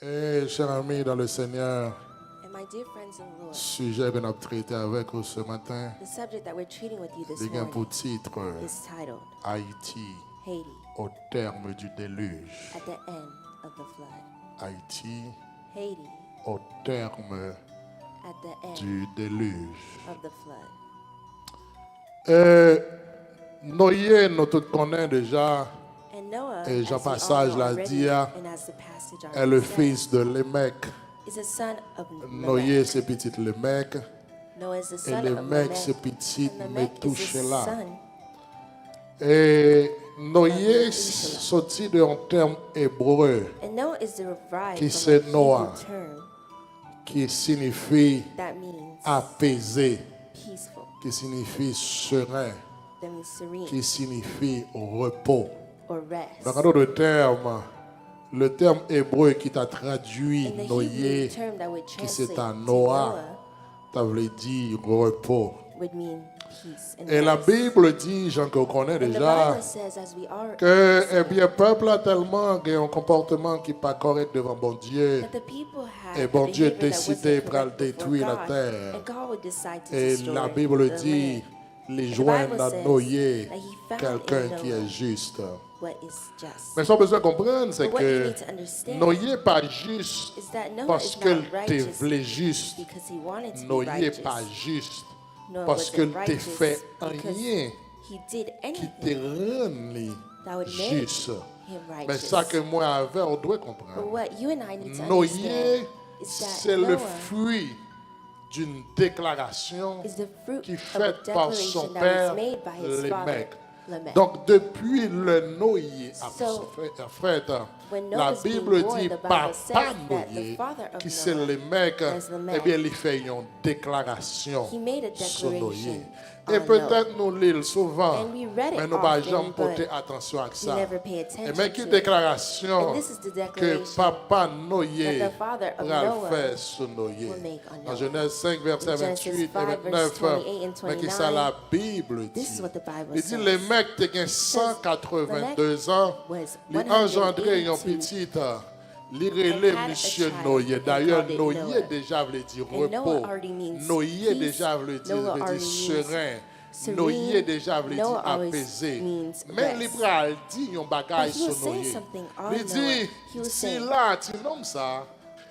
Et chers amis dans le Seigneur, And my dear friends in the Lord, sujet que nous avons traité avec vous ce matin, the subject that we're treating with you this il y a morning pour titre is titled Haïti Haiti au terme du déluge. at the End of the Flood. Haïti Haiti au terme at the End du déluge. of the Flood. Noé, nous tous connaissons déjà, And Noah, et as Jean we Passage all know l'a already, dit, and as the passage est already le said, fils de Lémec. is a son of Noé, Lamech. c'est petit Lémec. Noah is the Et son of Lémec, Lamech. c'est petit And Lamech is Métouché his là. son. Et Noé sorti d'un terme hébreu And Noah is derived Qui from c'est a Noah? Hebrew term qui signifie that means apaisé, peaceful, qui signifie serein, that means serene qui signifie repos. or rest. Donc, en d'autres termes, le terme hébreu qui t'a traduit In the Noé, Hebrew term that would qui c'est translate à to Noah, Noah ça veut dire repos. would mean peace and Et la rest. Bible dit, Jean qu'on connaît And the déjà, Bible says, as we are, que eh bien, peuple a tellement un comportement qui n'est pas correct devant bon Dieu. that the people had Et a bon Dieu behavior that décidait wasn't pour correct before détruire la God, terre. and God would decide to Et destroy la Bible the dit, land. les The joindre Bible à says Noé, that he found quelqu'un in qui Noah est juste. what is just. Mais ce qu'on besoin de comprendre, c'est But what you que need to understand Noé n'est pas juste is that Noah parce is que not te righteous voulait juste. because he wanted to be Noé n'est righteous. pas juste Noah parce que wasn't te righteous fait because rien he did qui te anything rend that would make juste. him Mais righteous. ça que moi avec, on doit But comprendre. what you and I need to Noé, understand is c'est that le Noah fruit d'une déclaration is the fruit qui est of a faite par son declaration that père, was made by his father, Lémec. Lamech. Donc, depuis le Noé, So, en fait, when la Noah's being Bible born, dit the Bible papa says that the Noé, father of qui c'est Noah le mec, is Lamech. eh bien, il fait une déclaration He made a sur Noé. declaration Et on peut-être nous lisons souvent, And we read it mais nous n'avons often, jamais porté but attention à we ça. never pay Et attention mais qui to it. déclaration And this is the que declaration papa Noé that the father of va Noah faire sur Noé. will make on Dans Noah. Genèse 5, verset In Genesis 28 et 5, 29, verse 28 and mais qui ça la 29, Bible this is dit. what the Bible Il dit, says. les mecs qui ont 182 ans, was ils engendré un 182 petit, l'irélé and had a monsieur child Noé. and D'ailleurs, called it Noé Noah. déjà veut dire And Noah repos. already means Noé peace. déjà veut dire, Noah veut dire already means serein. serene. Noé déjà veut dire Noah always apaisé. means Mais rest. l'Ibral dit un bagage But he was sur saying Noé. something on Il Noah. dit, He was si saying, là, tu nommes ça.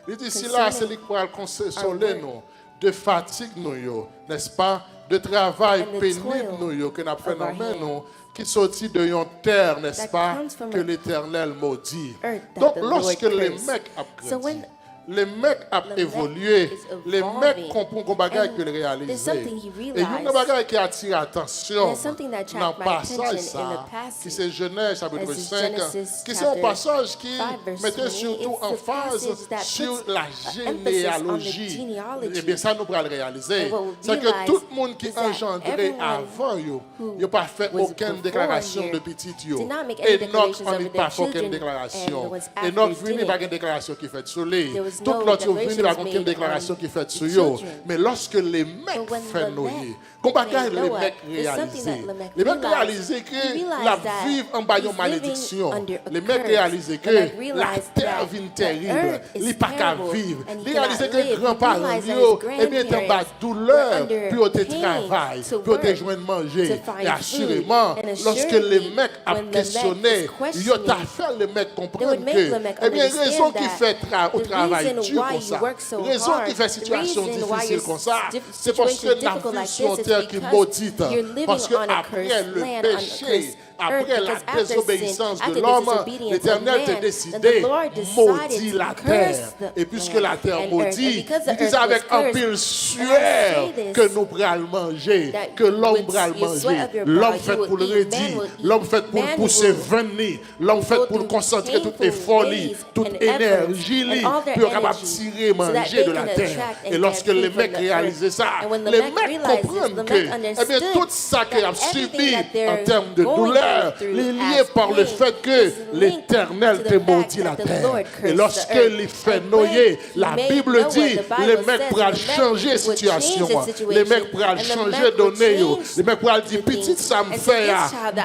Il dit, si là, c'est lui qui va consoler our nous, de fatigue nous, n'est-ce pas? De travail And the pénible toil nous, que nous avons of our fait nous, hand qui sortit de une terre, n'est-ce that pas? comes from Que a l'Éternel maudit. earth that Donc, the lorsque Lord les cursed. mecs ont So grandi, when les mecs ont Lamech évolué, is les evolving, mecs comprennent qu'on bagaille and que le there's réaliser. something he Et il y a realized. une bagaille qui attire attention There's something that dans attracted le my passage, attention in the ça, passage. qui c'est Genèse chapitre This is 5, Genesis qui c'est un chapter passage qui 5, verse mettait 20. surtout It's en the phase passage that sur puts la emphasis on the généalogie. genealogy. Et bien ça, nous pourrons le réaliser. And what we'll C'est que realize tout le monde qui is that engendré everyone avant, il who n'a pas fait was aucune before déclaration here de petit. did not make any Enoch, declarations on over n'a their pas fait aucune children, déclaration. and was after Enoch they venu did pas it. une déclaration qui fait sur lui. There was Tout no l'autre venu declarations pas aucune made déclaration on qui fait the sur eux. children. Mais lorsque les mecs But when fait Lamech noyer, qu'on bagaille les Noah, mecs there's something réaliser. that Lamech Les mecs realized. réaliser He que realized la that vive en bas de he's malédiction. living under a Les mecs curse. réaliser que Lamech la realized terre that vient the terrible. earth is Il n'est pas qu'à terrible, vivre. and he Il réaliser cannot que live. He grands-parents, realized that his eh bien, étaient en bas grandparents douleur, were under puis au pain travail, to puis au work, joindre manger. to Et find assurément, food. And lorsque assuredly, les mecs ont when Lamech questionné, is questioning, ils ont fait les mecs comprendre would make que, Lamech eh bien, understand raison qui that fait au the travail reason dur why comme you ça, work so raison qui hard, fait the situation reason why difficile your comme ça, diff- c'est parce situation que is la difficult vie like sur this is terre qui because maudite. you're living Parce que on a après cursed le land, on a péché, cursed après earth, la because after sin, désobéissance de after the l'homme, disobedience of l'Éternel man, t'a then décidé the Lord decided maudit to la curse terre. the Et puisque land la terre and earth, maudit, and because the il dit earth avec was un cursed, pile and I sueur say this, que nous pourrons manger, that que l'homme with pourra your sweat manger. of your L'homme brow fait you pour le will eat, man redire, will eat, l'homme fait pour man pousser will venir, l'homme fait go pour through concentrer toutes les painful folies, ways toute and énergie, efforts and all their puis on est capable de energy, tirer, so that manger they de la can terre. attract and Et lorsque get les food from mecs the réalisaient earth. ça, And when les Lamech mecs realized this, comprennent Lamech que, eh bien, understood tout ça qui a that everything subi that en they're termes de going douleur, cœur, il est lié par le fait que l'Éternel te maudit la terre. Et lorsque il fait noyer, la Bible dit, les mecs pourraient changer la situation. Les mecs pourraient changer donner. Les mecs pourraient dire, petit ça me fait,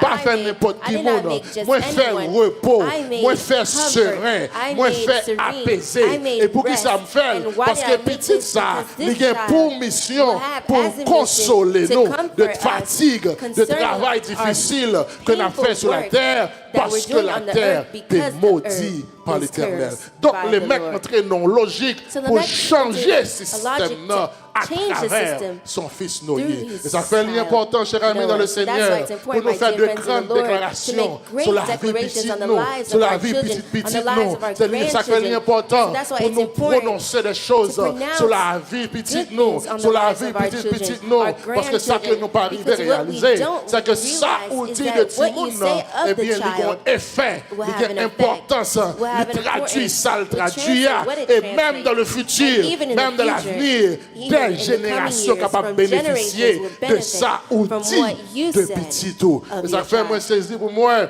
pas faire n'importe qui monde. Moi faire repos, moi faire serein, moi faire apaiser. Et pour qui ça me fait? Parce que petit ça, il y a pour mission, pour consoler nous de fatigue, de travail difficile que nous avons fait sur la terre, parce que la terre est maudite par l'Éternel. Donc les mecs entraient non logique pour changer ce système à travers son fils Noé. Et ça fait l'important, chers amis, dans le Seigneur, pour nous faire de grandes déclarations sur la vie petite nous, sur la vie petite nous. Ça fait l'important pour nous prononcer des choses sur la vie petite nous, sur la vie petite nous, parce que ça que nous pas arriver à réaliser, c'est que ça outil de Timoun, eh bien, il a un effet, il a une importance, il traduit ça, il traduit, et même dans le futur, même dans l'avenir, des générations capables de bénéficier de ça outil de petit tout. Et ça fait moi saisir pour moi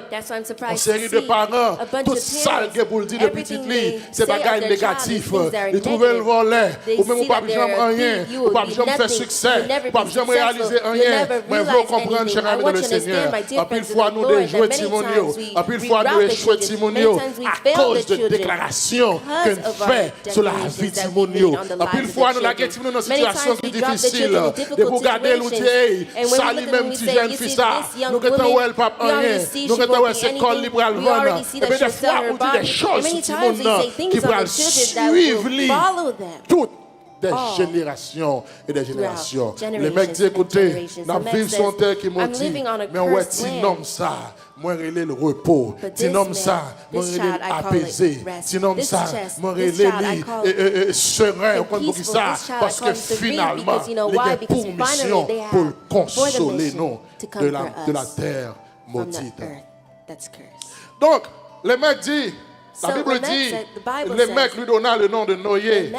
une série de parents, tout ça que pour le dire de petit lit, c'est bagaille négatif. Ils trouvent le volet, ou même pas jamais rien, ou pas jamais faire succès, pas jamais réaliser rien. Mais vous comprenez, cher ami dans le Seigneur, à plus fois nous déjouer Timonio, à plus fois nous échouer Timonio à cause de déclarations que nous fait sur la vie de Timonio. À plus fois nous la Timonio dans une situation difficile. De vous garder l'outil, ça lui-même petit jeune fils ça, nous regardons où elle pas rien, nous regardons où elle s'école libre à le vendre. Et bien des fois on dit des choses sur Timonio qui vont suivre toutes des générations et des générations. Les mecs disent, écoutez, la vie sur terre qui motive, mais on voit petit homme ça, moi relais le repos, petit homme ça, moi relais apaisé, petit homme ça, moi relais serein, on compte pour ça, parce que finalement, il y a pour mission pour consoler nous de la terre maudite. Donc, les mecs disent, la Bible dit, les mecs lui donna le nom de Noé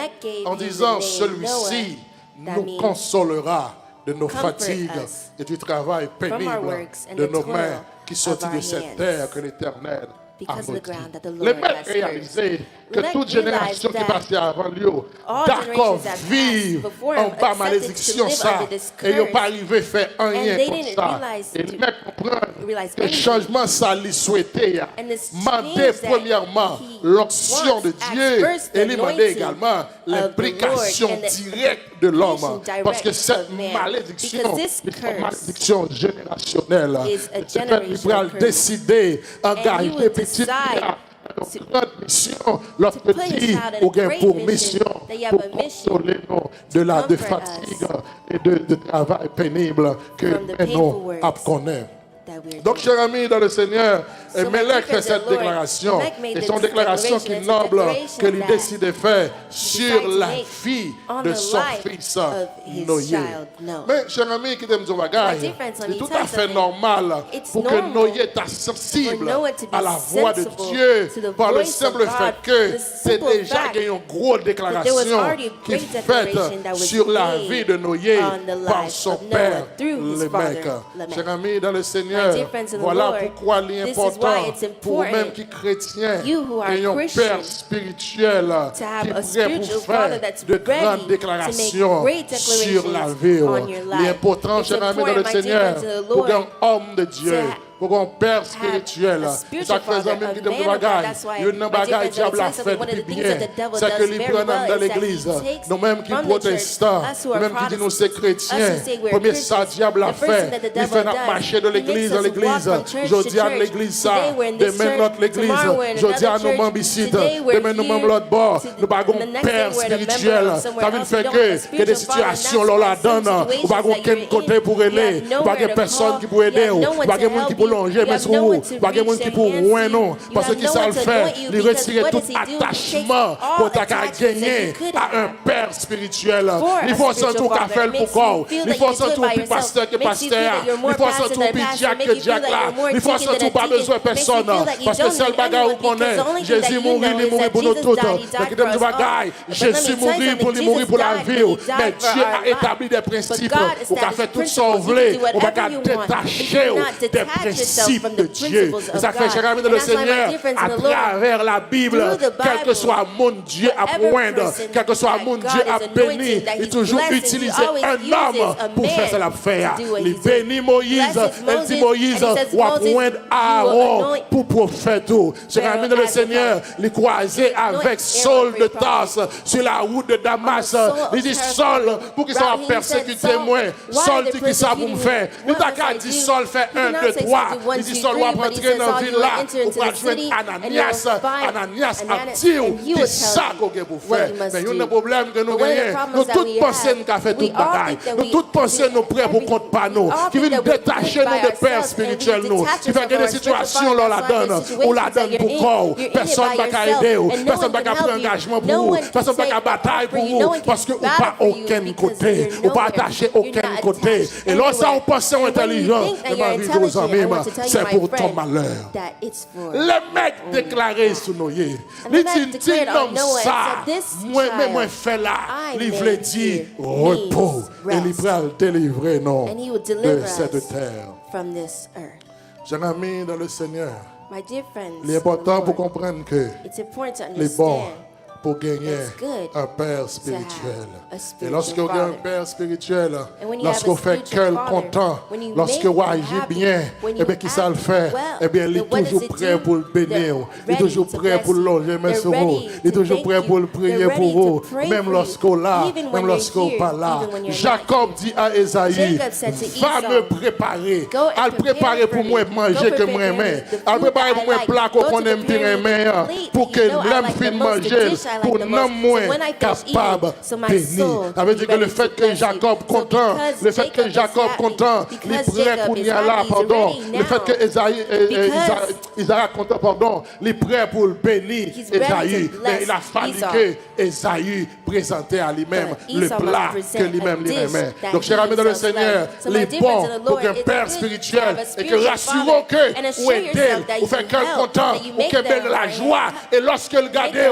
en disant, celui-ci nous consolera de nos fatigues et du travail pénible de nos mains qui sortit de cette terre que l'Éternel a maudit. Les mecs réalisaient que toute génération qui passait avant lui, d'accord, vive en bas malédiction ça, et ils n'ont pas arrivé à faire rien comme ça. Et les mecs comprennent que le changement ça lui souhaitait. Mandait premièrement l'onction de Dieu et lui mandait également l'implication directe de l'homme. Parce que cette malédiction est une malédiction générationnelle. C'est fait qu'il pourra décider, engager petit notre mission, lorsque dit ou bien pour mission, pour consoler nous de fatigue et de travail pénible que nous apprenons. Donc, chers amis dans le Seigneur, Mélec fait cette déclaration. Et c'est une déclaration qui est noble que lui décide de faire sur la vie de son fils Noé. Mais, chers amis, qui t'aiment bagaille, c'est tout à fait normal pour que Noé soit sensible à la voix de Dieu par le simple fait que c'est déjà une grosse déclaration qui est faite sur la vie de Noé par son père, le mec. Chers amis dans le Seigneur, voilà pourquoi il est important pour nous-mêmes qui chrétiens ayons un père spirituel qui est prêt pour faire de grandes déclarations sur la vie. Il est important, chers amis dans le Seigneur, pour un homme de Dieu, pour un père spirituel. Chaque fois même qui demande bagaille, il y a une bagaille diable a fait depuis bien. C'est que les prenons dans l'église. Nous-mêmes qui protestants, nous-mêmes qui disons nous c'est chrétiens. Premier ça diable a fait. Il fait notre marché de l'église dans l'église. Jeudi à l'église ça. Demain notre l'église. Jeudi à nous membres ici. Demain nous membres l'autre bord. Nous n'avons pas un père spirituel. Ça veut faire que des situations là la donne. Nous n'avons aucun côté pour aider. Nous n'avons personne qui peut aider. Nous n'avons personne qui peut longer, mais sur vous, pas de monde qui pour loin non, parce que qui ça le fait, il retire tout attachement pour ta gagner à un père spirituel. Il faut sentir qu'à faire pour corps, il faut sentir plus pasteur que pasteur, il faut sentir plus diacre que diacre là, il faut sentir pas besoin de personne, parce que c'est le bagage où on est. Jésus mourit, il mourit pour nous tous. Mais qui donne du bagage, Jésus mourit pour lui mourir pour la vie, mais Dieu a établi des principes pour qu'à faire tout ça on voulait, on va détacher des principes principes de Dieu. Et ça fait, cher ami de le Seigneur, à travers la Bible, quel que soit mon Dieu à poindre, quel que soit mon Dieu à bénir, il toujours utilisé un homme pour faire cela faire. Il bénit Moïse, elle dit Moïse, ou à poindre Aaron pour prophète. Cher ami de le Seigneur, il croisé avec Saul de Tarse sur la route de Damas. Il dit Saul, pour qu'il soit persécuté moi, Saul dit que ça pour me faire. Nous t'as dit Saul fait 1, 2, 3. Il dit Saul va rentrer dans la ville là, on va joindre Ananias. Ananias a dit qui ça qu'on a pour faire. Mais il y a un problème que nous gagnons. Nous tous pensons qu'on a fait toute bagaille. Nous tous pensons nous prêts pour compte pas nous. Qui viennent détacher nous de père spirituel nous. Qui fait que des situations là la donne. On la donne pour corps. Personne ne va aider. Personne ne va prendre engagement pour vous. Personne ne va bataille pour vous. Parce que vous pas aucun côté. Vous pas attaché aucun côté. Et lorsque on pense intelligent, c'est pour ton malheur. Les mecs déclarés sous nos yeux. Les dit comme ça. Moi fait là. Il veut dire repos. Et il va délivrer non de cette terre. J'ai ami dans le Seigneur. Il est important pour comprendre que les bons pour gagner un père spirituel. Et lorsque vous avez un père spirituel, lorsque vous faites cœur content, lorsque vous agissez bien, et bien qui ça le fait, et bien il est toujours prêt pour le bénir, il est toujours prêt pour le loger sur vous, il est toujours prêt pour le prier pour vous, même lorsque vous là, même lorsque vous pas là. Jacob dit à Esaïe, va me préparer, à le préparer pour moi manger que moi aime, à le préparer pour moi plat qu'on aime bien aimer, pour que l'homme puisse manger. Pour non moins capable de bénir. Ça veut dire que le fait que Jacob content, le fait que Jacob content, il prêt pour y aller, pardon, le fait que Isaac content, pardon, il prêt pour le bénir Esaïe. Mais il a fallu que Esaïe présentait à lui-même le plat que lui-même lui aimait. Donc, cher ami dans le Seigneur, les bons pour un père spirituel et que rassurons que vous aidez, vous faites cœur content, vous avez de la joie. Et lorsque le gardez,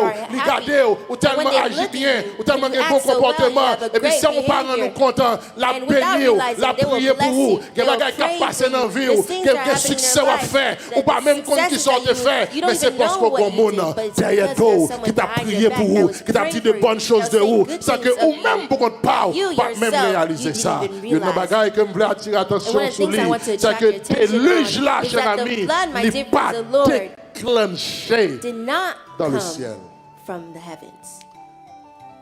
ou tellement agit bien, ou tellement un bon comportement, et puis si on parle nous content, la bénir, la prier pour vous, que les gens qui passent dans la vie, que succès va faire, ou pas même qu'on qui sort de faire, mais c'est parce qu'on a un monde derrière toi qui t'a prié pour vous, qui t'a dit de bonnes choses de vous, sans que ou même pour qu'on parle, pas même réaliser ça. Il y a une bagaille que je voulais attirer l'attention sur lui, c'est que déluge là, cher ami, n'est pas déclenché dans le ciel. From the heavens.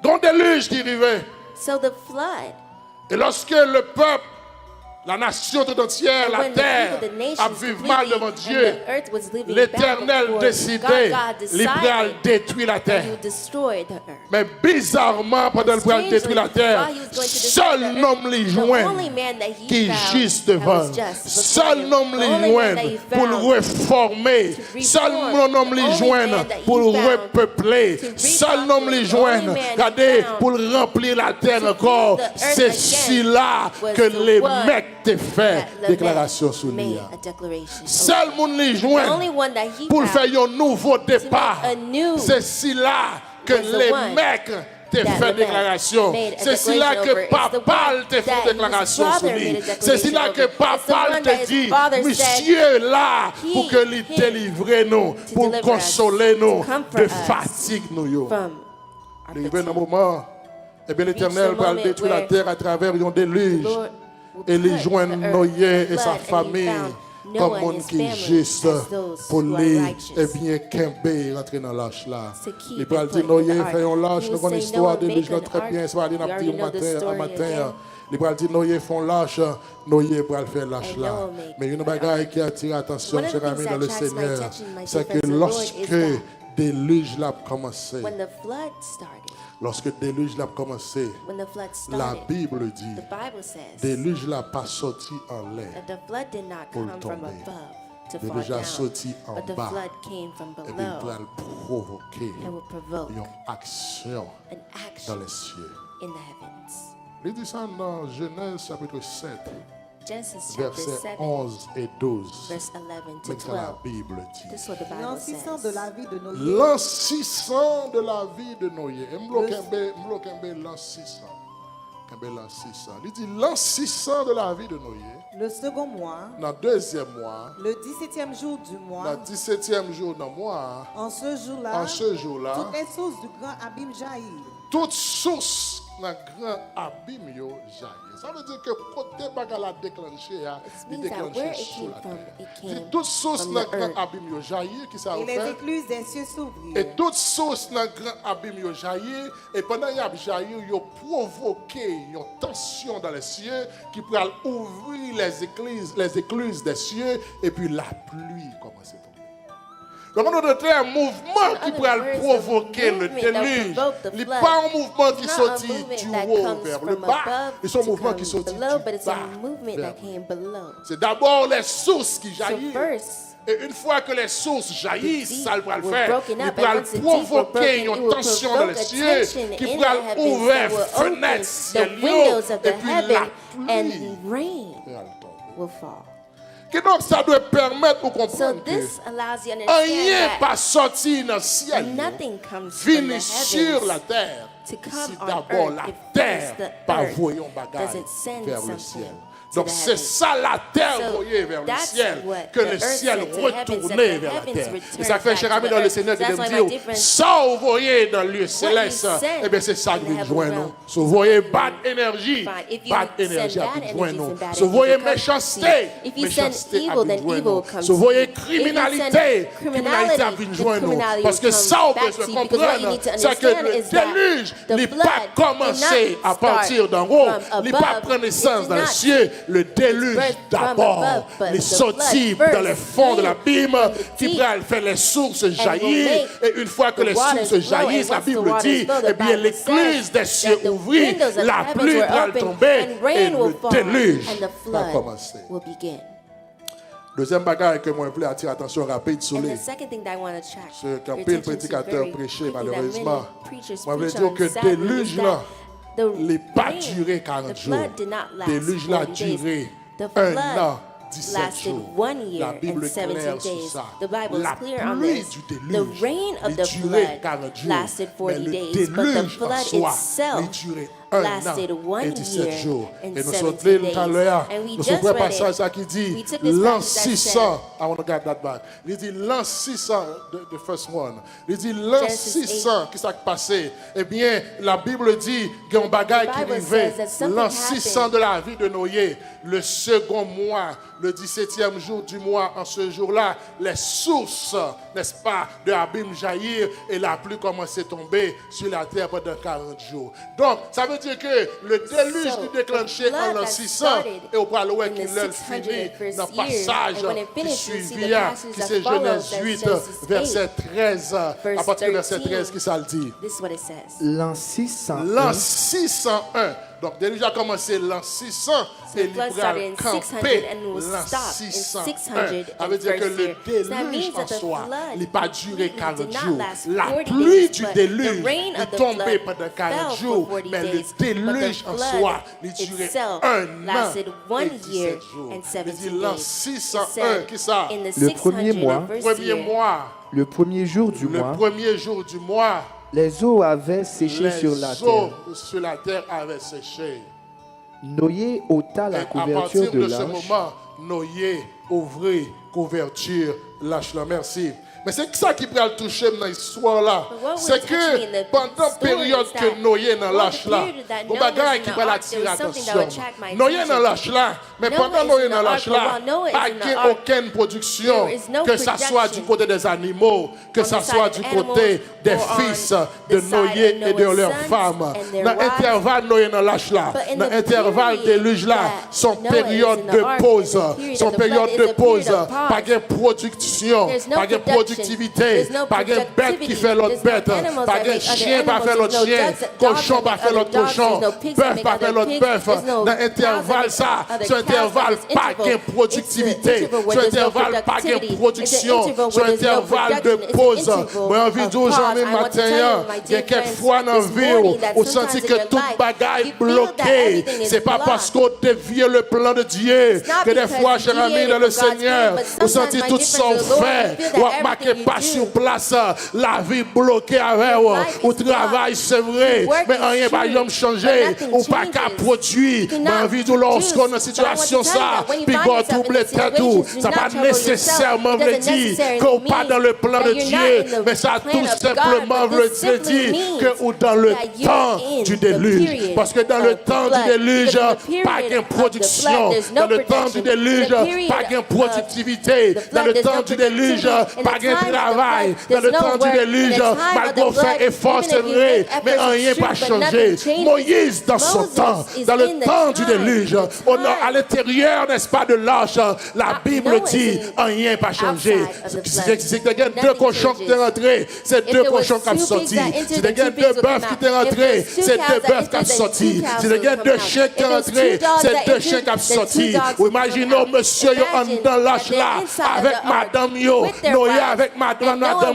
Donc déluge qui arrivait. So the flood. Et lorsque le peuple, la nation tout entière, la terre, a vécu mal devant Dieu, l'Éternel décidait, l'Éternel détruit la terre. Mais bizarrement, pendant qu'il détruit la terre, seul homme les joint qui juste devant, seul homme les joint pour le reformer, seul homme les joint pour le repeupler, seul homme les joint, regardez, pour remplir la terre encore. C'est celui-là que les mecs fait déclaration sur lui. Seul monde les joint pour faire un nouveau départ. C'est cela que les mecs te fait déclaration. C'est cela que papa te fait déclaration sur lui. C'est cela que papa te dit, monsieur là, pour que lui délivre nous, pour consoler nous de fatigue nous. Arrivé dans le moment, et bien l'Éternel va détruire la terre à travers un déluge. Et les joindre Noé et sa famille comme monde qui est juste pour lui et bien Kembe rentrer dans l'âge là. Il va dire Noé fait un lâche, nous connaissons l'histoire de lui très bien, soit aller dans le matin. Il va dire Noé font lâche, Noé va faire lâche là. Mais une bagaille qui attire l'attention, cher ami dans le Seigneur, c'est que lorsque le déluge l'a commencé, lorsque le déluge l'a commencé, la Bible dit, le déluge n'a pas sorti en l'air pour tomber. Il est déjà sorti en bas et puis il va provoquer une action dans les cieux. Il dit ça dans Genèse chapitre 7. Versets 11 et 12. Mais que la Bible dit. L'ancissant de la vie de Noé. L'ancissant de la vie de Noé. Et m'bloquer l'ancissant. L'an 600. Il dit l'an 600 de la vie de Noé. Le second mois, Dans le deuxième mois. le 17e jour du mois, Dans le 17e jour dans le mois. en ce jour-là, En ce jour-là. toutes les sources du grand abîme jaillirent. Toute source dans le grand abîme yo jaillit. Ça veut dire que côté bagarre la déclenché, il means that where déclenché it sous came la from, terre. it Dit came toute source from dans the le grand earth. abîme yo jaillit, qui ça Et va les faire? écluses des cieux s'ouvrirent. Et toute source dans le grand abîme yo jaillit, et pendant qu'il y a jailli, yo provoqué une tension dans les cieux qui pourra ouvrir les écluses des cieux, et puis la pluie commence à tomber. Donc, on a un mouvement qui pourrait provoquer le déluge. Il n'est pas un mouvement qui sortit du haut vers le bas, c'est un mouvement qui sortit du bas vers le haut. C'est d'abord les sources qui jaillissent. Et une fois que les sources jaillissent, ça va le faire. Il pourra provoquer une tension dans les cieux qui pourra ouvrir fenêtres, ciel, et puis la pluie will fall. Et donc ça doit permettre de So comprendre que this allows you to rien understand pas sorti dans le ciel, that nothing comes from the fini sur la heavens terre. to come Si on d'abord earth la if terre first the par earth voyons bagaille doesn't send vers le something ciel. to Donc the c'est heavens. ça la terre So voyée vers le that's ciel, what que the le earth ciel said to the heavens, retournait that the vers la heavens terre. returned Et ça fait, back cher to ami, the dans le earth. Seigneur qui That's me why dit, my difference- ça vous voyez dans le lieu céleste, send eh bien c'est ça in qui the vient heaven joindre nous. realm. Si vous voyez bad énergie, Fine. If you bad send énergie a bad pu energies joindre nous. and bad Si vous voyez energies come méchanceté, to you. If you send méchanceté a evil, pu then joindre evil nous. comes Si vous to voyez you. If you criminalité, send criminalité a pu criminality, joindre nous. criminality Parce que will ça, come on peut back se to you, because what you comprendre, need to c'est que understand le is that déluge the n'est flood pas commencé did à not partir d'en start haut, from n'est pas above. prendre naissance It dans did les not cieux. Le déluge birth from d'abord, above, but les the sorties flood dans les first fonds de came l'abîme from the qui deep va faire les sources will jaillir. make Et une fois que the les waters sources flow. jaillissent, And la once the Bible waters dit, flow, the eh bien Bible l'écluse says des cieux that the ouvrit, windows of the la heavens pluie were va open, tomber and et rain will le fall, déluge and the va flood commencer. will begin. Deuxième bagarre que moi je voulais attirer attention rapide sur And les the second thing that I want to attract Ce your qu'un pile attention to prédicateur very prêchait, quickly, that malheureusement. many preachers Moi, je veux preach dire on, que sadly, déluge is là, that the il n'est pas rain, duré 40 the jours. flood did not last Déluge là 40 days. duré The 1 flood an, 17 lasted jours. 1 La year Bible and est 17 claire sur days. ça. The Bible La is clear on pluie this. du The déluge, rain of il the durait flood 40 jours. lasted 40 Mais le days, but the déluge en flood soi, itself il durait 1 lasted an 1 et 17 year jours. and Et nous 17 sommes lus days. tout à l'heure, And we nous just sommes read passage it. ça qui dit We took this l'an passage that 600. I want to get that back. Il dit l'an 600, the first one. Il dit l'an Genesis 600, qui s'est passé? Eh bien, la Bible dit qu'il y a un bagage qui The Bible arrivait. says that something L'an 600 happened. de la vie de Noé, le second mois, le 17e jour du mois, en ce jour-là, les sources, n'est-ce pas, de l'abîme jaillir et la pluie commençait à tomber sur la terre pendant 40 jours. Donc, ça veut dire que le déluge So, qui déclenché the flood en l'an that 600, started et au parallèle in qu'il the l'a 601st fini dans le year, passage and when it qui finished, you see the suivit, passage qui that c'est follows, Genèse that's 8, Genesis 8, verset 13, à verse partir du verset 13. 13, qui ça le dit? This is what it says. L'an 601, L'an 601. Donc, déjà commencé l'an 600 So et the il flood pourra started in 600 camper and will l'an stop in 601. 600 Ça veut dire que le year. So that déluge means en that the soi, flood il n'a pas duré 40 did not jours. last La 40 pluie days, du but déluge the rain est of the tombée flood pendant fell 40 for jours, 40 mais le days, but the déluge en flood soi, il durait itself 1 an lasted 1 et 17 year jours. and Il 17 dit l'an days. 601, qui ça? In the Le premier 600 mois, first Premier year, mois, le premier jour du le mois, premier jour du mois, les eaux avaient séché les sur la eaux terre. sur la terre avaient séché. Noé ôta Et la à couverture partir de de ce l'arche. moment, Noé ouvrit couverture, lâche-la. Merci. Mais c'est ça qui peut le toucher dans l'histoire là. But what C'est would touch me in que the pendant la story période is that que Noé dans while l'âge the là, period that il y Noah a was des in qui the peuvent ark, attirer there was something that l'attention. would attract my Noé attention. dans l'âge là, mais Noah pendant is Noé in the dans l'âge ark, là, but while Noah is pas in the qu'il y ait ark, aucune production, there is no que ça soit du production côté des animaux, que on ça the side soit of du animals côté des or on fils the de side Noé of et de Noah's leurs sons femmes. and their Dans wives. l'intervalle Noé dans l'âge là, But in dans the l'intervalle period déluge là, that son Noah is période in the de ark, pause, and the period son of the flood période is de a period pause, of pause. pas de production, There's no pas de production. productivité, There's no pas de bête qui productivity. fait l'autre There's no bête, animals pas that de make other chien pas animals. fait l'autre There's no chien, dogs cochon that pas make fait other l'autre dogs. cochon, There's no pigs that bœuf make pas other fait l'autre pigs. bœuf. There's no Dans cows l'intervalle that ça, make other c'est un cows. intervalle It's pas interval. de productivité, It's an interval c'est where un there's no intervalle pas de productivity. production, It's an interval c'est un where there's no intervalle de production. It's an pause. interval Moi envie de of dire pause. aujourd'hui I want to tell matin, you, my il y a dear quelques friends, fois dans la this vie morning that où sometimes senti in que your toute life, bagaille you feel that bloquée. everything is C'est pas blocked. parce qu'on dévie le plan de Dieu not que des because fois, you cher ami, deviated dans le from God's Seigneur, plan, but vous sometimes, sentez my tout dear son friends, the Lord, fait, you feel ou that marquer que pas sur place, la vie bloquée avec au travail, c'est vrai, mais rien va jamais changer, ou pas qu'à produire. Mais envie de lorsqu'on est dans une situation ça, puis qu'on double tête, ça pas nécessairement veut dire qu'on pas dans le plan de Dieu, mais ça tout simplement veut dire que ou dans le temps du déluge. Parce que dans le temps du déluge, pas de production. Dans le temps du déluge, pas de productivité. Dans le temps du déluge, pas de travail. Dans le temps du déluge, malgré faire effort, c'est vrai, mais rien n'a pas changé. Moïse, dans son temps, dans le temps du déluge, à l'intérieur, n'est-ce pas, de l'arche, la Bible dit, rien n'a pas changé. C'est qu'il y a deux cochons qui sont rentrés, c'est deux cochons qui sont sortis. C'est qu'il y a deux bœufs qui sont rentrés, c'est deux bœufs qui sont sortis. C'est qu'il y a deux chiens qui sont rentrés, c'est deux chiens qui sont sortis. Imaginons monsieur dans l'arche là, avec madame Noé avec madame pas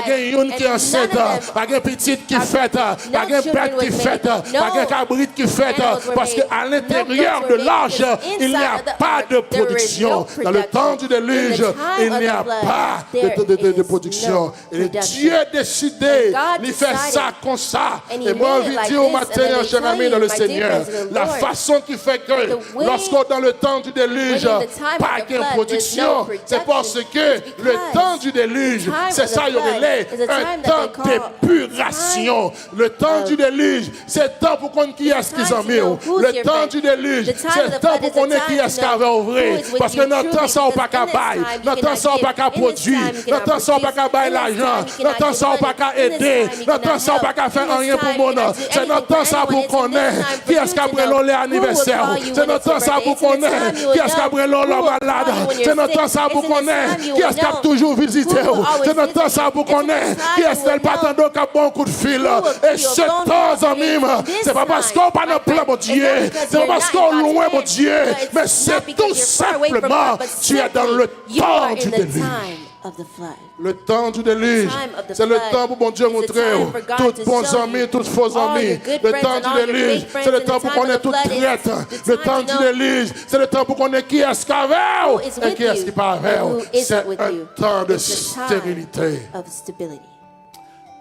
une qui est enceinte, pas une petite qui fête, pas une bête qui fête, pas une cabrite qui fête, parce qu'à l'intérieur de l'arche, il n'y a pas de production. Dans le temps du déluge, il n'y a pas de production. Et Dieu a décidé de faire ça comme ça. Et moi, je veux dire au matin, cher ami dans le Seigneur, la façon qui fait que lorsqu'on dans le temps du déluge, pas de production, c'est parce que le temps du déluge, c'est ça, il y aurait un temps d'épuration. Le temps du déluge, c'est le temps pour qu'on qui est-ce qu'ils ont mis. Le temps du déluge, c'est le temps pour qu'on ait qui est-ce qui avait ouvré. Parce que notre temps, ça, on pas qu'à bailler. Notre temps, ça, on pas qu'à produire. Notre temps, ça, on pas qu'à bailler l'argent. Notre temps, ça, on pas qu'à aider. Notre temps, ça, on pas qu'à faire rien pour mon nom. C'est notre temps, ça, pour qu'on ait qui est-ce qui a brûlé l'anniversaire. C'est notre temps, ça, pour qu'on ait qui est-ce qui a brûlé la malade. C'est notre temps, ça, pour qu'on ait qui est-ce qui a toujours visité. C'est notre temps, ça, pour qu'on ait qui est-ce qui a attendu qu'à bon coup de fil. Et ce temps, amis, c'est pas parce qu'on pas dans le plan, mon Dieu. C'est pas parce qu'on est loin, mon Dieu. Mais c'est tout simplement, tu es dans le temps du déluge. Le temps du déluge, c'est le temps pour mon Dieu montrer tous bons amis, tous faux amis. Le temps du déluge, c'est le temps pour qu'on ait toute traite. Le temps du déluge, c'est le temps pour qu'on ait qui est-ce qu'avait et qui est-ce qui pas avec. C'est un temps de stérilité.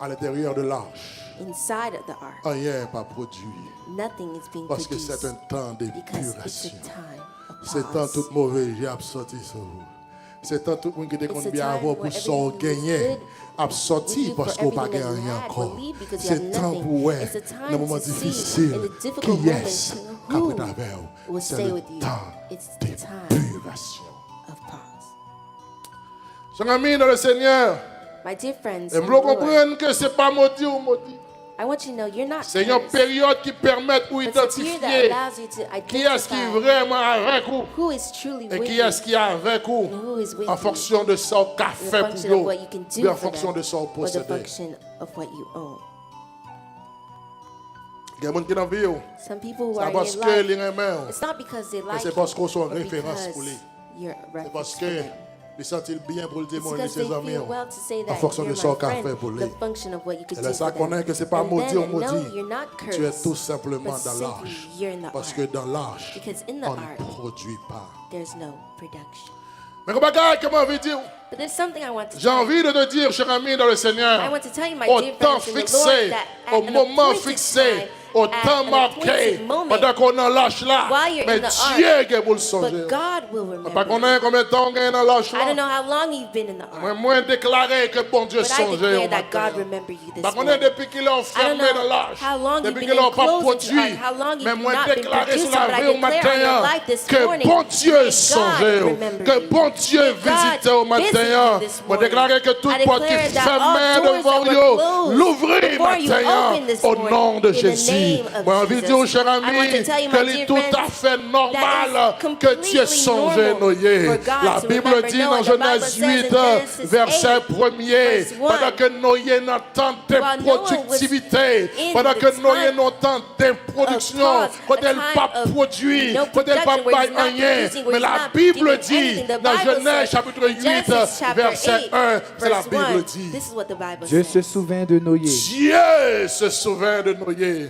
À l'intérieur de l'arche, rien n'est pas produit. Parce que c'est un temps d'épuration. C'est un temps tout mauvais, j'ai absorti sur vous. C'est un tout le monde qui déconne bien avoir pour s'en gagner, absorti parce qu'on n'a pas gagné encore. C'est un temps pour dans le moment difficile, qui est-ce qu'après d'avant, c'est le temps d'épuration. Chers amis dans le Seigneur, et vous comprenez que ce n'est pas maudit ou maudit. C'est une période qui permet d'identifier qui est-ce qui est vraiment avec vous et qui est-ce qui est avec vous en fonction de ce qu'a fait pour vous et en fonction de son possédé. Il y a des gens qui ont envie, c'est parce que les aiment, c'est parce qu'on soit référence pour lui. C'est parce que il sent-il bien pour le témoigner ses amis en fonction de son qu'a fait pour lui. Et là, ça connaît que ce n'est pas maudit ou maudit. Tu es tout simplement dans l'arche. Parce que dans l'arche, on ne produit pas. Mais comment veut dire? J'ai envie de te dire, cher ami dans le Seigneur, au temps fixé, au moment fixé, au temps marqué, pendant qu'on en lâche là, mais Dieu qui vous le songer. Pas qu'on ait combien de temps qu'on en lâche là. Moi déclaré que bon Dieu songeait. Pas qu'on ait depuis qu'il est enfermé dans l'âge, depuis qu'il n'a pas produit, mais moi déclaré sur la vie au matin que bon Dieu songeait, que bon Dieu visitait au matin. Moi déclaré que toute porte qui fermait devant vous, l'ouvrir matin au nom de Jésus. Moi, envie de dire, cher ami, que c'est tout à fait normal que Dieu songe Noé. La Bible dit dans Genèse 8, verset 1er, pendant que Noé n'entend de productivité, pendant que Noé n'entend de production, quand elle n'a pas produit, quand elle n'a pas baillé rien. Mais la Bible dit, dans Genèse chapitre 8, verset 1, c'est la Bible dit. Dieu se souvint de Noé. Dieu se souvint de Noé.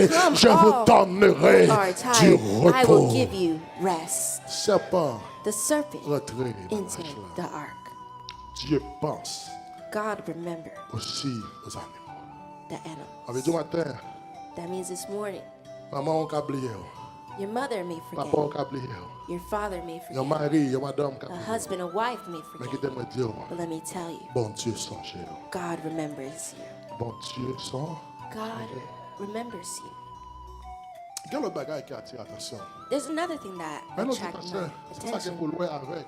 fatigué, je vous donnerai du I will repos. give you rest. Serpent, The serpent rentrez dans entered l'arche the là. ark. Dieu pense God remembered aussi aux animaux. the animals. Avec du matin, That means this morning, maman on câblié, your mother may papa forget, on câblié, your father may yon forget, mari, yon madame a câblié. husband, a wife may Mais qui forget. t'aime dire, But let me tell you, bon Dieu songe. God remembers you. Bon Dieu songe. God remembers you. Quel autre bagage qui attire l'attention? There's another thing that Mais non, c'est attracts pas my ça. C'est ça qui est attention. pour louer avec.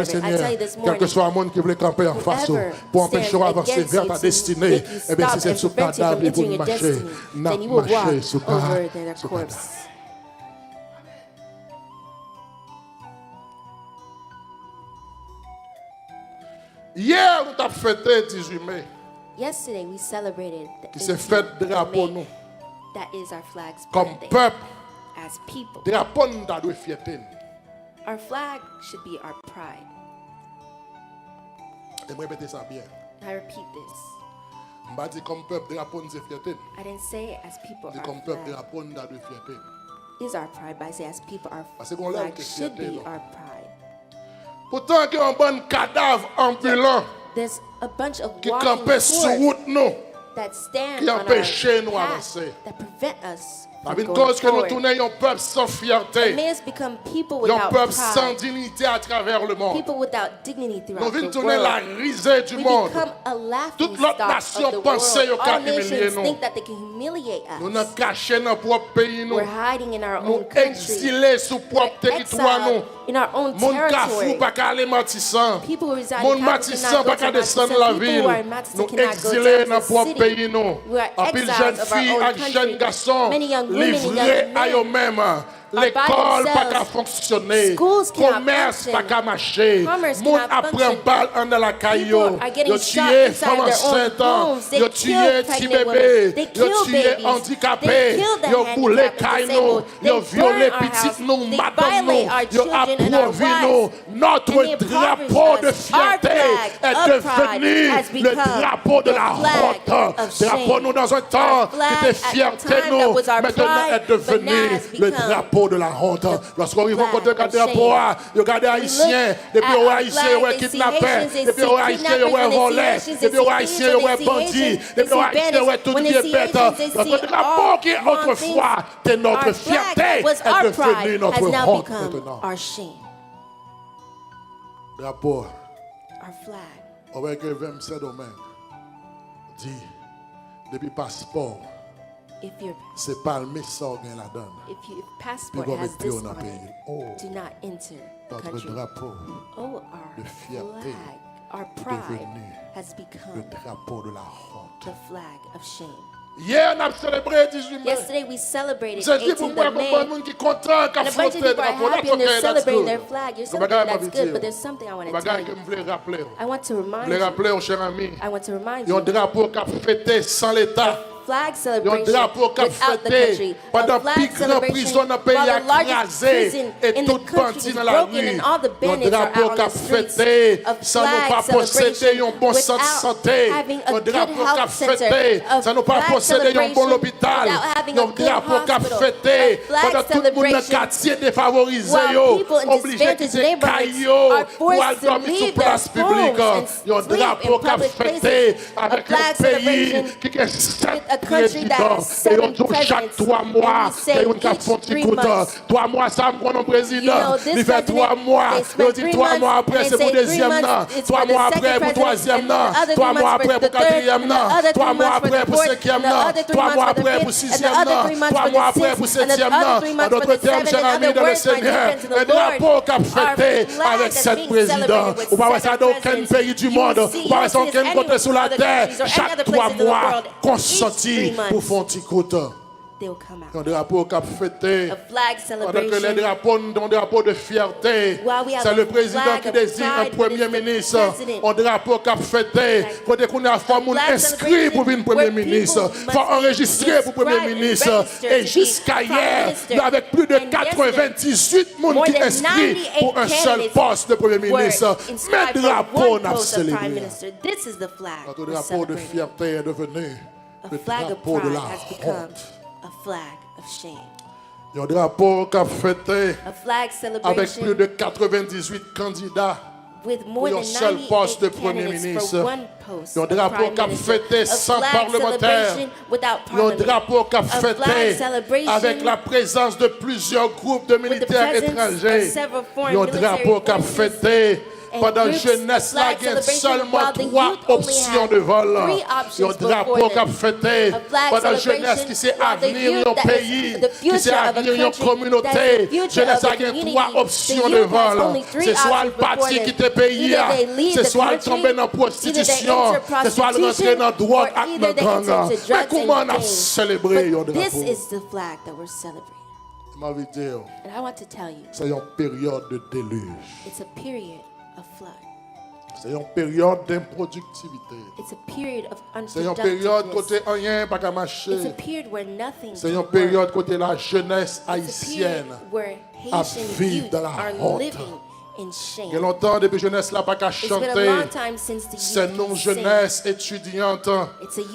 le servant. I Seigneur, tell you this quel que morning, soit le monde qui voulait camper en face pour empêcher d'avancer vers ta destinée, eh bien, si c'est sous cadavre pour marcher, n'a marché sous cadavre. Hier, nous avons fêté 18 mai. Yesterday we celebrated Qui s'est fait drapeau nous. That is our flag's Comme birthday. peuple, as people. drapeau nous doit fierté. Our flag should be our pride. Et moi répéter ça bien. I repeat this. Je ne dis pas comme peuple drapeau nous c'est fierté. I didn't say as people Je dis our comme peuple flag drapeau nous doit fierté. is our pride, but I say as people our Parce qu'on flag l'aime, should fierté, be non? our pride. Pourtant qu'il y a un bon cadavre ambulant There's a bunch of qui walking campait sur corpses route nous. that stand qui on our empêchait nous path avancer. that prevent us Par from une going cause que nous forward. tournons un peuple sans It fierté. may us become people Un without peuple sans pride, dignité à travers le monde. people without dignity Nous throughout venons the tourner la world. risée du We monde. become a laughing Toute l'autre stock nation of the pensait world. qu'ils All allaient humilier nations nous. think that they can humiliate Nous us. nous cachons dans notre propre pays. We're hiding in our Nous own country. exilés sur notre propre We're territoire. exiled in our own Mon cafou territory. pas qu'à aller matissant. People who reside Mon in Pakistan matissant cannot pas go qu'à to descendre Pakistan. la People ville. who are in Pakistan Nous cannot go exilés down dans to notre propre the pays. city. Nous. We are En pile exiles jeunes of our filles own et jeunes country. garçons Many young women and young livrés à men eux-mêmes. by L'école pas themselves. qu'à fonctionner. Schools cannot Commerce function. pas qu'à marcher. Commerce Monde cannot après un function. balle en dans la caillou. People are getting Yo shot tué inside femmes their own enceintes. homes. They Yo kill tué petits pregnant bébés. women. They Yo kill tué babies. handicapés. They kill the Yo coulé handicapped and caille nous. disabled. Yo They violé burn our petites house. nous, They madame violate nous. our Yo children and our approvi nous. wives. Notre And they impoverish drapeau de us. Our fierté flag est of pride devenu has le become drapeau de the la flag honte. of Drapeau shame. nous dans un temps Our qui flag était at the fierté time that nous. was our Maintenant pride, est devenu but now has le become drapeau de la honte. Lorsqu'on arrive au flag côté de of drapeau, vous regardez We haïtiens, look depuis at aux our haïtiens, flag, ouais they see kidnappés, Haitians, they depuis see aux haïtiens, kidnappers, ouais when they see volés, Haitians, they depuis aux see haïtiens, thieves, ouais they see bandits, Haitians, they depuis aux see haïtiens, bandits. ouais tout When qui they est see bête. Haitians, they Notre see drapeau all qui est wrong autrefois things. était notre Our flag fierté that was est our devenu pride notre has now honte become maintenant. our shame. Drapeau, Our flag. avec un 27 domaines, dit, depuis passeport, If your c'est pas le message qu'on la donne. passport Puis, has on this va on mettre it, oh, do not enter the notre country. drapeau Oh, our de fierté flag, our est pride devenu has le become drapeau de la honte. the flag of shame. Hier, on a célébré 18 mai. Yesterday we celebrated J'ai dit pour 18th moi, of May, pour monde qui est content, qui a and a bunch of fronté people are drapeau. happy That's and they're okay, that's celebrating their good. flag. You're C'est pas grave, celebrating, that's ma good, vie, but there's something I want to C'est tell pas que you. je voulais rappeler. I want to Je remind voulais you. rappeler, mon cher ami, I want to remind il y a un you. drapeau qui a fêté sans l'État. Flag Il y a un celebration drapeau qui a without the fêté country. pendant A plus flag grand prison dans le pays while the largest écrasé prison et in tout the country bandit is dans la broken rue. and all the Il y a un bandits are drapeau out qui on a the streets. fêté A sans nous flag pas posséder celebration un bon centre de without santé. having Un a good drapeau qui a health center. fêté A sans nous pas flag posséder un bon celebration hôpital. without having Un a good drapeau qui a hospital. fêté A flag pendant tout le monde dans le celebration quartier défavorisé, while people in obligé de disadvantaged quitter neighborhoods caillou are pour aller forced to dormir sur leave their place publique. homes Il y a un and sleep drapeau in qui a public fêté places. avec A flag un pays celebration qui est 7 a country that has et 7 on dit chaque presidents. 3 mois, And we say il y a une qui a each fait un petit 3 coup de months. 3 mois, ça me prend un président. You know, this Il fait 3 mois, they et on spend dit 3 3 mois months, après, and c'est they pour say deuxième 3 an. months, it's 3 for the mois second après, pour president, troisième and then an. the other 3 3 mois months for après, the pour quatrième third, and the an. other 3 3 mois months for après, the pour fourth, cinquième and the an. other 3 3 months mois for the après, pour fifth, and the sixième other an. 3 months 3 for mois the après, pour sixth, and the septième other an. 3 En months for d'autres the termes, cher seventh, and ami, other dans le words, my Seigneur, defense in the un Lord. drapeau qu'a fêté Our flag avec that's 7 being présidents. celebrated with Ou pas ça 7 dans aucun presidents. pays du You monde. will see- Ou you pas will ça see this aucun côté sur la other terre. countries or any Chaque other 3 places in the mois, world. consenti Each 3 pour faire un petit coup de temps. They'll come out. Un drapeau qu'a fêté. A flag Pendant que les celebration. drapeaux sont des drapeaux de fierté. While we have C'est le a président flag qui of désigne un pride, premier but it's the ministre. president. Un drapeau qu'a fêté. Côté qu'on a fait moun flag inscrit pour venir premier celebration ministre. where people Faut must enregistrer pour premier subscribe and ministre. register Et to be jusqu'à prime hier, minister. nous avec plus de And 98 moun more qui than inscrits 98 pour un seul candidates poste de premier were ministre. inscribed Mais for drapeau one n'a post of prime célébré. minister. This is the flag Notre we're drapeau de celebrating. fierté est devenu A le flag of drapeau de pride la has become honte. a flag of shame. Il y a un drapeau qu'a fêté A flag avec celebration plus de 98 candidats. with more pour un than seul poste de 98 premier candidates ministre. for one post Il y a un of drapeau prime qu'a minister. fêté A sans flag parlementaire. celebration without Il y a un parliament. drapeau qu'a A flag fêté celebration avec la présence de plusieurs groupes de with the militaires presence étrangers. of several Il foreign y a un military drapeau qu'a forces. fêté Pendant la jeunesse, là, il y a seulement 3 options de vol. Il y a un drapeau qui a fêté. Pendant la jeunesse, qui c'est avenir d'un pays, qui c'est avenir d'une communauté. Jeunesse, il y a 3 options de vol. C'est soit le parti qui te paye, c'est soit le tomber dans la prostitution, c'est soit le rentrer dans la drogue avec le gang. Mais comment on a célébré le drapeau? This is the flag that we're celebrating. And I want to tell you, c'est une période de déluge. It's a period of flood. C'est une période d'improductivité. It's a period of c'est une période côté rien pas qu'à marcher. It's a period where nothing. C'est une période côté la jeunesse haïtienne à vivre dans la honte. Il y a longtemps depuis jeunesse là pas qu'à chanter. C'est nos jeunesse étudiantes.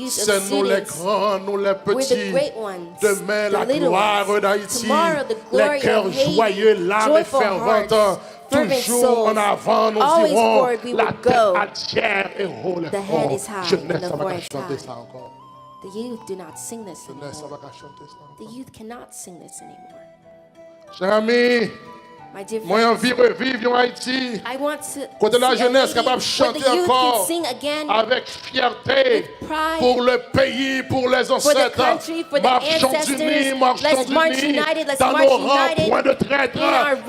C'est nous les grands, nous les petits. Demain la gloire d'Haïti. Les cœurs joyeux, l'âme fervente. Toujours en avant, nous dirons la tête entière et haut les forts. Jeunesse, ça va pas chanter ça encore. The youth do not sing this anymore. The youth cannot sing this anymore. Chers amis, moi, j'ai envie de revivre en Haïti. Côté la jeunesse capable de chanter encore avec fierté pour le pays, pour les ancêtres. Marchons unis, dans nos rangs, point de traître.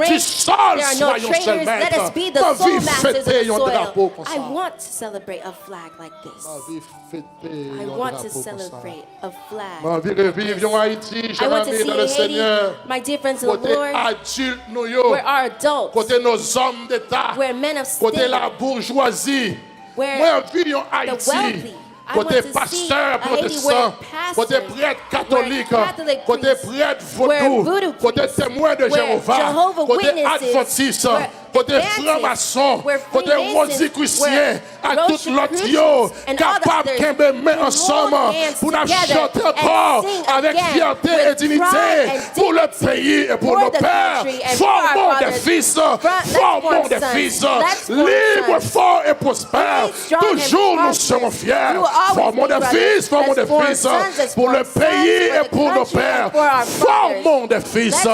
Du sol, soyons seuls maîtres. Ma vie fêter un drapeau comme ça. I want to celebrate a flag like this. Ma vie fêter I un want drapeau to comme ça. celebrate a flag. Ma vie revivre en Haïti, chers amis dans le Seigneur. My dear friends in the Côté Lord, adulte, nous where our adults, côté nos hommes d'État, where men of côté state, la bourgeoisie, where moi je vis en the Haïti, wealthy. côté pasteur protestant, côté prêtre catholique, côté prêtre vaudou, côté témoin de Jéhovah, côté adventiste, côté franc-maçon, côté rosicrucien, à toute l'autre yo, capable de mettre ensemble pour nous chanter encore avec fierté et dignité pour le pays et pour nos pères. Formons des fils, formons des fils, libres, forts et prospères. Toujours nous serons fiers. Formons des fils pour le pays et pour nos pères. Formons des fils,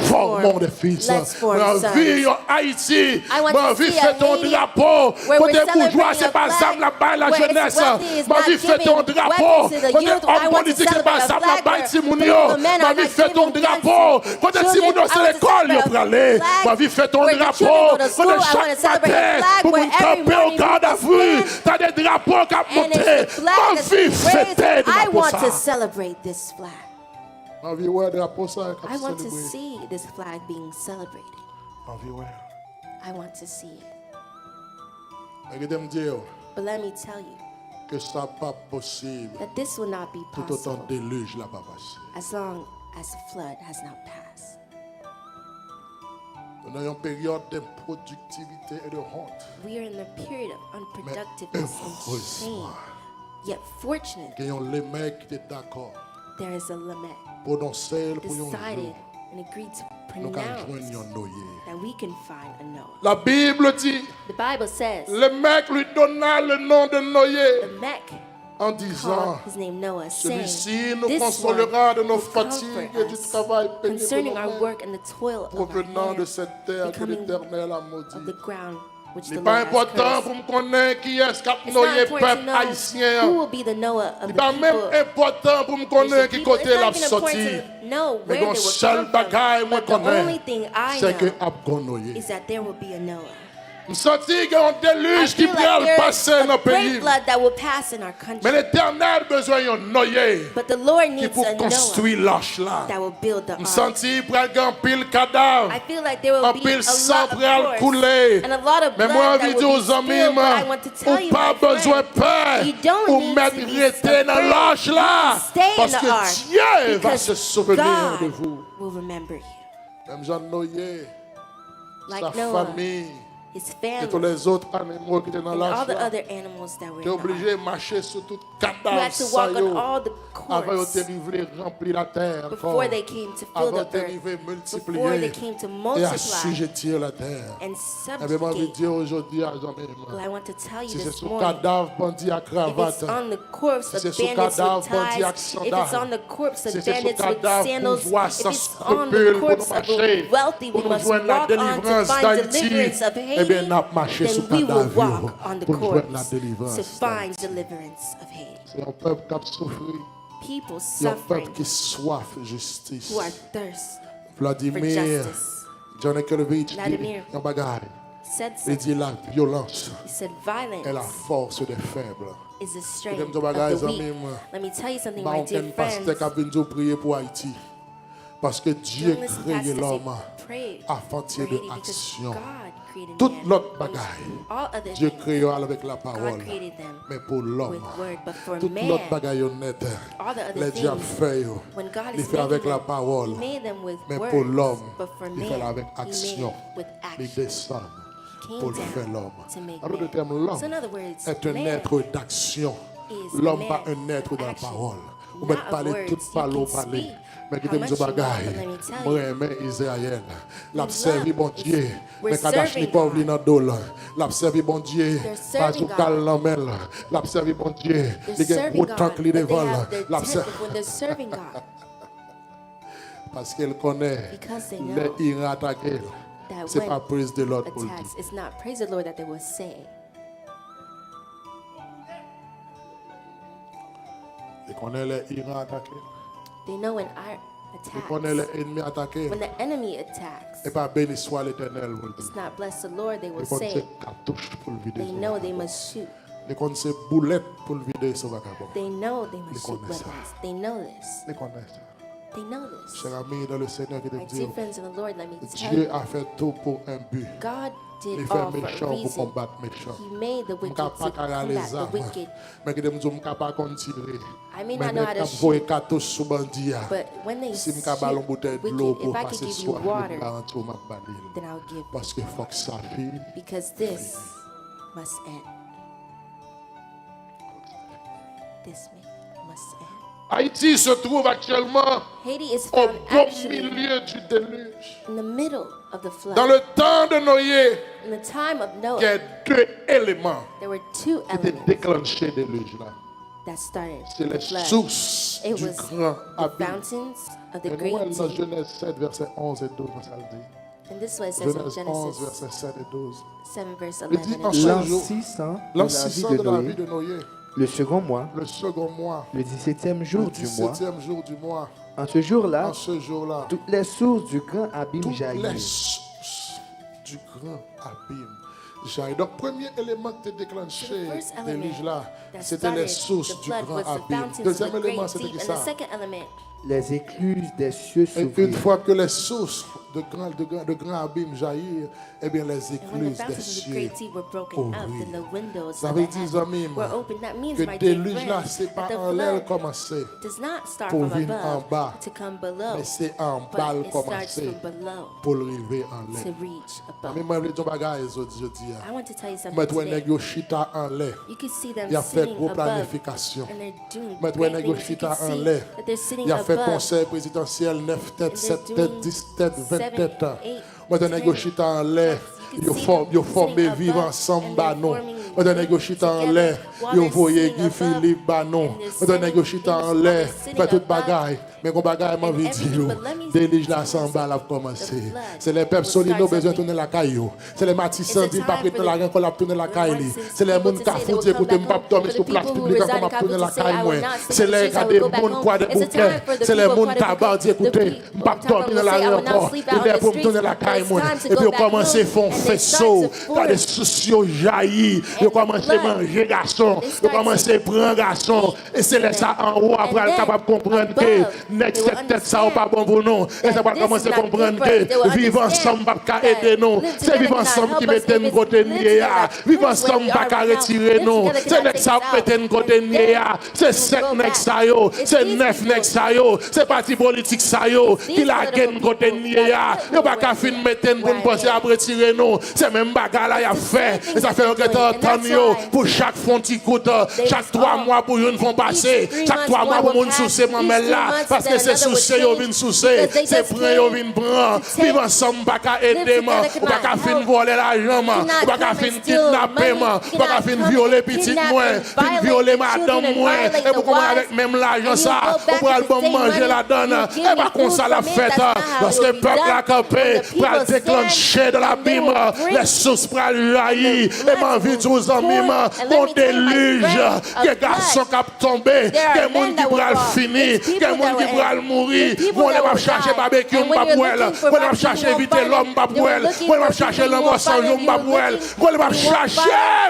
formons des fils. Ma vie en Haïti, ma vie fait ton drapeau. Côté bourgeois, c'est pas ça la jeunesse. Ma vie fait ton drapeau. Côté homme politique, c'est pas ça la baille Timounio. Ma vie fait ton drapeau. Côté Timounio, c'est l'école pour aller. Ma vie fait ton drapeau. Côté chaque matin, pour nous camper au garde à vue, t'as des drapeaux qui ont monté. Ma vie fait I drapeau want to ça. celebrate this flag. Ma vie ouais drapeau ça. I want to see this flag being celebrated. Ma vie ouais. I want to see it. Regardez me dire But let me tell you que ça pas possible. that this will not be Tout autant possible déluge là pas passé. as long as the flood has not passed. Nous avons une période d'improductivité et de honte. We are in a period of unproductiveness and shame. Yet fortunately, Qu'il y a les mecs qui étaient d'accord there is a Lamech pour danser pour un decided jour. and agreed to Nous allons pronounce joindre un noyer. that we can find a Noah. La Bible dit, The Bible says le mec lui donna le nom de Noé the Mech en called disant, his name Noah, saying, celui-ci nous "This consolera one de nos will fatigues comfort et du us travail concerning pénible our work and the toil of our provenant de hands, cette terre que becoming l'Éternel a of the maudit. ground which Ce the n'est pas Lord has important pour cursed." me connaître qui est-ce qui a It's not noyé le important to peuple know who haïtien. will be the Noah of Ce n'est the pas même people. important pour me It's connaître the qui people. côté It's l'a not even important sorti. to know Mais where le they will seul come bagaille moi from. But the only connais, thing I c'est que know Abgonoye. is that there will be a Noah. Je sens qu'il y a un I déluge qui feel peut like passer there's dans a le pays. great flood that will pass in our Mais country. l'Éternel a besoin d'un noyer But the Lord qui needs pour a Noah construire l'arche là. that will build the Je ark. sens qu'il y a un pile cadavre, I feel like there will un be pile a sang lot of pral force couler. and a lot of Mais blood moi, that envie de will dire be aux amis, spilled. But I want to tell ou you, pas my besoin friend, peur you don't ou need mettre to be rester dans afraid. l'arche là. Stay in Parce the que ark Dieu va because se souvenir de God vous. will remember you. Même Jean Noyer, sa Like Noah, famille, his et tous family, les autres animaux qui étaient dans and all l'arche the là. other animals that were Tu es in the obligé ark. de marcher sur tout You cadavre had to walk on saillot all the course, before they came to fill the earth, before they came to multiply and subjugate. Well, I want to tell you this morning, if it's on the corpse of bandits with ties, if it's on the corpse of bandits with sandals, if it's on the corpse of the wealthy, we must walk on to find deliverance of Haiti, then we will walk on the corpse to find deliverance of Haiti. People suffering who are thirst for justice. Vladimir said something. He said violence is the strength of the weak. Let me tell you something, my dear friends. Parce que Dieu créé l'homme afin de tirer action. Toute l'autre bagaille, Dieu créé avec la parole. Mais pour l'homme, toute l'autre bagaille honnête, les dieux fait, il fait avec la parole. Mais pour l'homme, il fait avec action. Il descend pour faire l'homme. En d'autres termes, l'homme est un être d'action. L'homme n'est pas un être de la parole. Vous pouvez parler toute parole au palais. Mais qui te dit bagaille, moi j'aime Israël. L'a servi bon Dieu, mais Kadashnikov li nan dol. L'a servi bon Dieu, pas ou kal l'amel. L'a servi bon Dieu, li gen gros tank li devant. L'a servi parce qu'elle connaît les Iran attaquer. C'est pas praise de l'autre pour dire. It's not praise the Lord that they will say. Elle connaît les Iran attaquer. They know when I attack. When the enemy attacks, it's not bless the Lord, they will say. They know they must shoot. They know they must shoot weapons. They know this. They know this. My dear friends in the Lord, let me tell you, God did all for a reason. He made the wicked to combat the wicked. I may not know how to shoot, but when they shoot wicked, if I could give you water, then I'll give you. Because this must end. This must end. Haïti se trouve actuellement Haiti is au found beau actually milieu du déluge. in the middle of the flood. Dans le temps de Noé, In the time of il y a Noah, deux éléments there were two qui étaient elements déclenchés de déluge là. that started C'est the les flood. sources It du was grand the abîme. fountains of the Et great nous, dans deep. Genèse 7, verset 11 et 12, ça le dit. And this is what it says in Genèse 11, Genesis verset 7 et 12. 7, verse Il dit 11 en and ce 12. L'an jour, 600 l'an de la vie 600 de de la vie Noé, de Noé, le second mois, le second mois, le 17e le jour du mois. 17e jour du mois, En ce jour-là, en ce jour-là, toutes les sources du grand abîme toutes les jaillirent. sources du grand abîme jaillissent. Donc, premier élément qui était déclenché The first des element déluge là, that c'était les started sources the du flood grand was the abîme. fountains of the Deuxième élément, great c'était deep. qui And the ça? second element, Les écluses des cieux Et une s'ouvrirent. fois que les sources de grand abîme jaillirent, eh bien les and when the écluses des fountains of the cieux great deep were broken out, then the windows Ça of veut the dire, heaven amis, were open. That means, que my dear déluge là, friends, c'est pas that the en l'air flood commencé, does not start pour from venir en above bas, to come below, mais c'est en bas but it starts commencé from below pour arriver en to l'air. reach Mais above. moi, je dis bagaille, je dis, I want to tell you something mais toi, today. nèg yo chita en l'air. You can see them Il a fait sitting gros above, planification. and they're doing Mais toi, great nèg yo things. You chita can en see l'air. that they're sitting Il a fait above. conseil présidentiel 9 têtes, 7 doing têtes, 10 têtes, 20 7, têtes. 8, Moi, je nèg yo 10 chita en l'air. You can see them Yo formé sitting vivre above, ensemble, and bah they're non. forming Moi, je nèg yo chita en together l'air. while Yo they're voyé sitting Guy above, Philippe, bah non. and Moi, they're je nèg yo sitting chita en while l'air. they're sitting Fait toute above, bagaille. Mais qu'on bagaille m'a and dit everything, yo. but let me Délige la say samba this. a commencé. The flood C'est les peuples solides will qui ont start besoin de something. tourner la caillou. C'est les matissants It's a qui pas time prêter for la the- qu'on l'a tourner la the caille. ones C'est les people moun to qui say they will foutent pour come te back pas home. dormir For sur the place people who publique reside comme in m'a tourner la Kabuki say, caille I moi. will not C'est sleep in the les streets, I gars will des go back moun home. quoi de It's a bouquet. time for the C'est les people moun quoi de tabac bouquet. dit écoutez, The pas people dormir will dans say, I will l'aéroport. not sleep Et out bien on the pour me tourner streets. la caille It's moi. time to Et puis go on back commence à home, faire and they faisceau. start to T'as des form. soucis jaillis. Ils And commencent the à blood, manger garçon. it Ils starts commencent à prendre garçon. Et c'est là ça en haut après And être then, capable de comprendre que above, next they will tête ça ou pas bon pour nous. Et ça va this commencer is à not comprendre good for us. They will que vivre understand ensemble pas that aider nous. live C'est together vivre cannot ensemble qui help us mette if nous it's côté live nier. together. Vivre Where ensemble we pas are qu'à right now. retirer Live nous. together C'est cannot next take ça us out. mette nous côté And nier. then C'est we sept will go next back. ça yo. It's C'est these neuf people. next ça yo. C'est parti politique ça yo. It's these Qui la political gagne côté people nier. that Yo pas put qu'à us fin where mettre we pour nous are penser à at. retirer nous. C'est même bagarre là y a It's the fait. same thing Et ça that fait they're un doing. temps And donne yo pour chaque fonti goutte, chaque 3 mois pour une vont passer, chaque 3 mois pour moun soucier mamel là, parce que c'est soucier yo vinn soucier, c'est prend yo vinn prend, vivre ensemble pas qu'à aider moi, ou pas qu'à fin voler l'argent moi, ou pas qu'à fin kidnapper moi, ou pas qu'à fin violer petite moi, fin violer madame moi, et pour comment avec même l'argent ça, on pourra le bon manger la donne, et pas comme ça la fête, parce que le peuple a campé, pour déclencher de l'abîme, les sources pour jaillir, et ma vie de vos amis, mon déluge, que garçon qui a tombé, que monde qui pourra le finir, que monde qui pourra le mourir, on va chercher barbecue, on va chercher éviter l'homme, on va chercher l'homme sans jour, on va chercher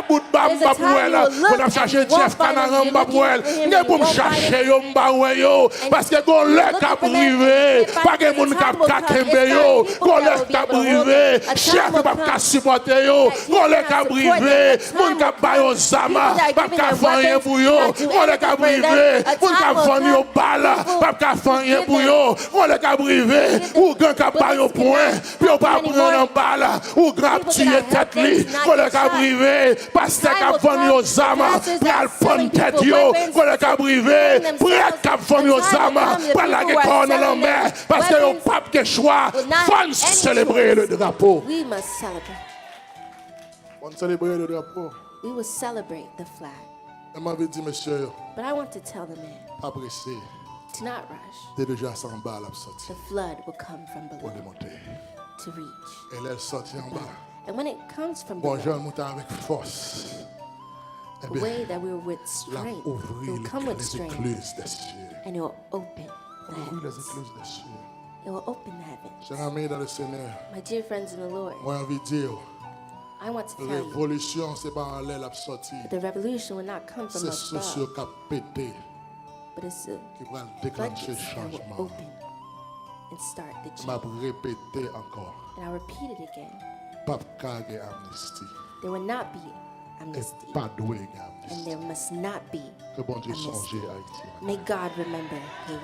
bout de bam, on va chercher Jeff Canaran, on va chercher yo, parce que on le cap privé, pas que monde cap kakembe yo, on le cap privé, chef pas cap supporter yo, on le cap privé, monde cap ba yo zama, pas cap faire rien pour yo, on le cap privé, monde cap vendre yo balle, pas cap faire rien pour yo, on le cap privé, ou grand cap ba yo point, puis on pas prendre en balle, ou grand tuer tête li, on le cap privé, pasteur cap vendre yo zama, pral prendre tête yo, on le cap privé, prêtre cap vendre yo zama, pral la corps dans la mer, parce que yo pape que choix, faut célébrer le drapeau. We must celebrate. On célébrer le drapeau. We will celebrate the flag. Je m'avais dit, monsieur, But I want to tell the man pas pressé. to not rush. T'es déjà 100 balles à sortir. The flood will come from Pour below démonter. to reach. Elle est sortie en bas. And when it comes from Bon, below, je monte avec force. Eh the bien, way that we were with la strength, it ouvrir will come with les strength écluses des cieux. and it will open the Ouvrir les heavens. écluses des cieux. It will open the heavens. Chers amis dans le Seigneur, My dear friends in the Lord, moi, j'ai envie de dire, I want to tell you révolution, c'est pas en l'air la sortie. that the revolution will not come from C'est ceux above, qui ont pété but it's the qui vont déclencher le floodgates that will changement. open and start the Je vais change. répéter encore. And I'll repeat it again. Pas de amnistie. There will not be amnesty, Et pas doué and amnistie. there must not be Que bon Dieu amnesty. songe Haïti. May God remember Haiti.